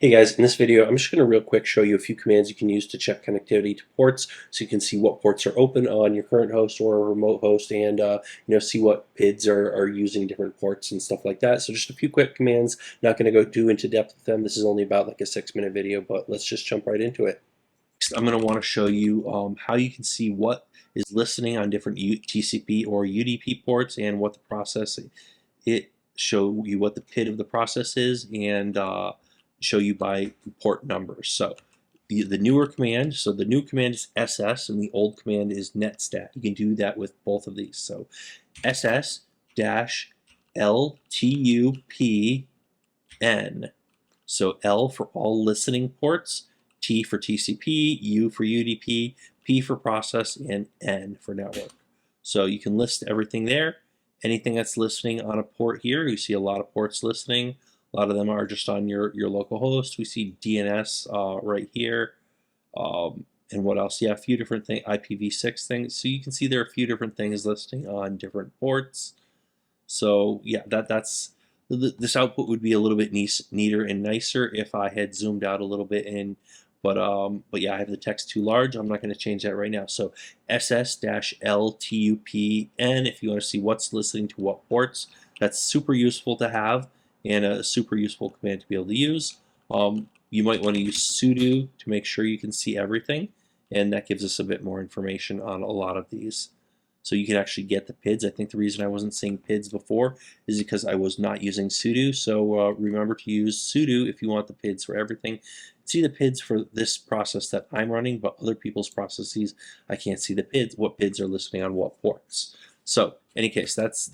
Hey guys, in this video I'm just going to real quick show you a few commands you can use to check connectivity to ports so you can see what ports are open on your current host or a remote host and see what PIDs are using different ports and stuff like that. So just a few quick commands, not going to go too into depth with them. This is only about like a 6-minute video, but let's just jump right into it. Next, I'm going to want to show you how you can see what is listening on different TCP or UDP ports and what the process show you what the PID of the process is and show you by port numbers. So the newer command, so the new command is SS and the old command is netstat. You can do that with both of these. So SS-LTUPN. So L for all listening ports, T for TCP, U for UDP, P for process, and N for network. So you can list everything there. Anything that's listening on a port here, you see a lot of ports listening. A lot of them are just on your local host. We see DNS right here. And what else? Yeah, a few different things, IPv6 things. So you can see there are a few different things listing on different ports. So yeah, that's this output would be a little bit neater and nicer if I had zoomed out a little bit in. But yeah, I have the text too large. I'm not going to change that right now. So SS-LTUPN if you want to see what's listening to what ports. That's super useful to have and a super useful command to be able to use. You might want to use sudo to make sure you can see everything, and that gives us a bit more information on a lot of these. So you can actually get the PIDs. I think the reason I wasn't seeing PIDs before is because I was not using sudo. So remember to use sudo if you want the PIDs for everything. See the PIDs for this process that I'm running, but other people's processes, I can't see the PIDs, what PIDs are listening on what ports. So in any case, that's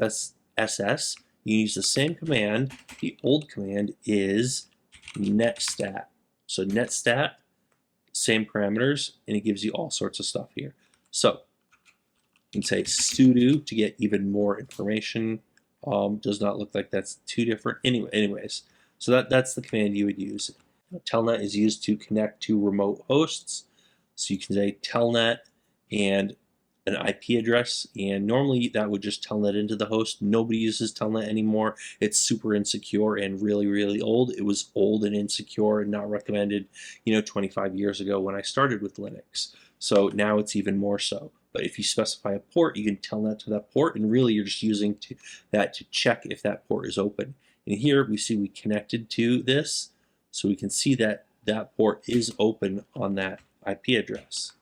SS. You use the same command. The old command is netstat. So netstat, same parameters, and it gives you all sorts of stuff here. So you can say sudo to get even more information. Does not look like that's too different. Anyways, so that's the command you would use. Telnet is used to connect to remote hosts. So you can say telnet and an IP address, and normally that would just telnet into the host. Nobody uses telnet anymore. It's super insecure and really old. It was old and insecure and not recommended 25 years ago when I started with Linux. So now it's even more so. But if you specify a port, you can telnet to that port, and really you're just using that to check if that port is open. And here we see we connected to this, so we can see that that port is open on that IP address.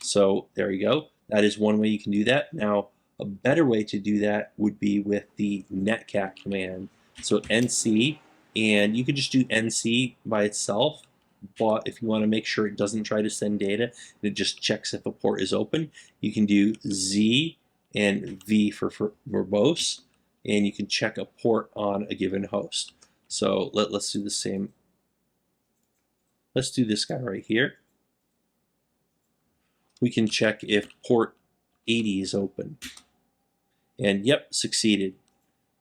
So there you go. That is one way you can do that. Now, a better way to do that would be with the netcat command. So nc, and you could just do nc by itself, but if you want to make sure it doesn't try to send data and it just checks if a port is open, you can do z and v for verbose, and you can check a port on a given host. So let's do the same. Let's do this guy right here. We can check if port 80 is open. And yep, succeeded.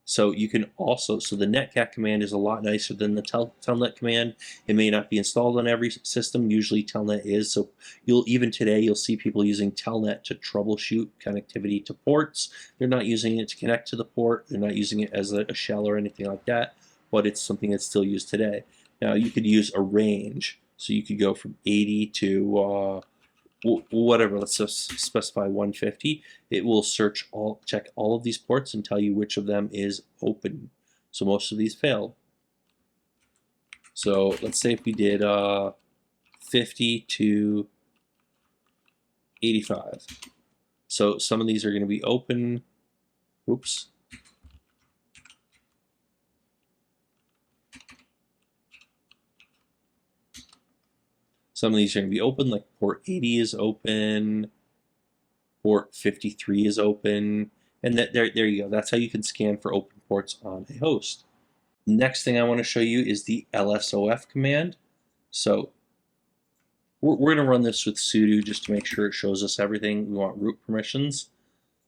So you can also, so the netcat command is a lot nicer than the telnet command. It may not be installed on every system. Usually telnet is. So even today you'll see people using telnet to troubleshoot connectivity to ports. They're not using it to connect to the port. They're not using it as a shell or anything like that, but it's something that's still used today. Now you could use a range. So you could go from 80 to whatever, let's just specify 150. It will check all of these ports and tell you which of them is open. So most of these failed. So let's say if we did 50 to 85. So some of these are going to be open. Oops. Some of these are going to be open, like port 80 is open, port 53 is open, and there you go. That's how you can scan for open ports on a host. Next thing I want to show you is the lsof command. So we're going to run this with sudo just to make sure it shows us everything. We want root permissions.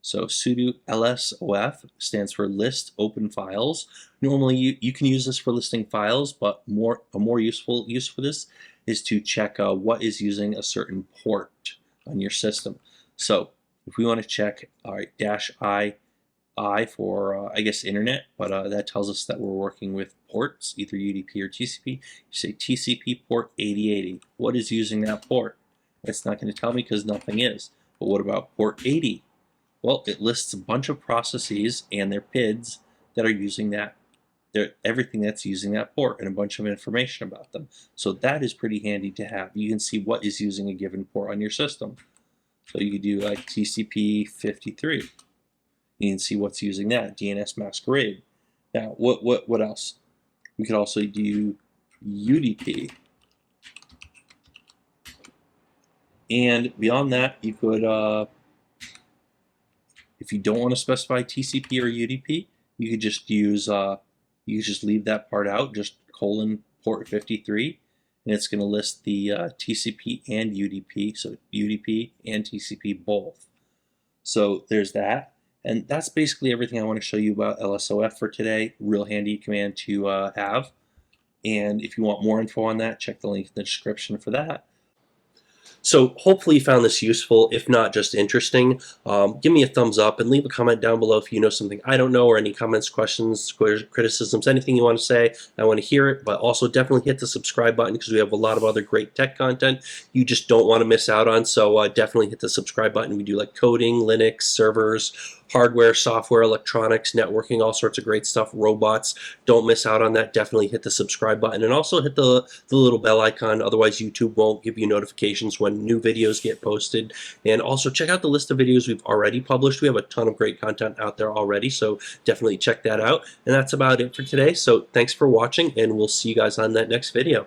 So sudo lsof stands for list open files. Normally you can use this for listing files, but a more useful use for this is to check what is using a certain port on your system. So if we want to check, all right, -I for I guess internet, but that tells us that we're working with ports, either UDP or TCP. You say TCP port 8080. What is using that port? It's not going to tell me because nothing is. But what about port 80? Well, it lists a bunch of processes and their PIDs that are using that. Everything that's using that port and a bunch of information about them. So that is pretty handy to have. You can see what is using a given port on your system. So you could do like TCP 53. You can see what's using that, DNS Masquerade. Now, what else? We could also do UDP. And beyond that, you could, if you don't want to specify TCP or UDP, you could just use, you just leave that part out, just colon port 53, and it's going to list the TCP and UDP, so UDP and TCP both. So there's that. And that's basically everything I want to show you about LSOF for today. Real handy command to have. And if you want more info on that, check the link in the description for that. So hopefully you found this useful, if not just interesting. Give me a thumbs up and leave a comment down below if you know something I don't know, or any comments, questions, criticisms, anything you want to say. I want to hear it, but also definitely hit the subscribe button because we have a lot of other great tech content you just don't want to miss out on. So definitely hit the subscribe button. We do like coding, Linux, servers, hardware, software, electronics, networking, all sorts of great stuff, robots. Don't miss out on that. Definitely hit the subscribe button and also hit the little bell icon. Otherwise, YouTube won't give you notifications when new videos get posted. And also check out the list of videos we've already published. We have a ton of great content out there already, so definitely check that out. And that's about it for today. So thanks for watching, and we'll see you guys on that next video.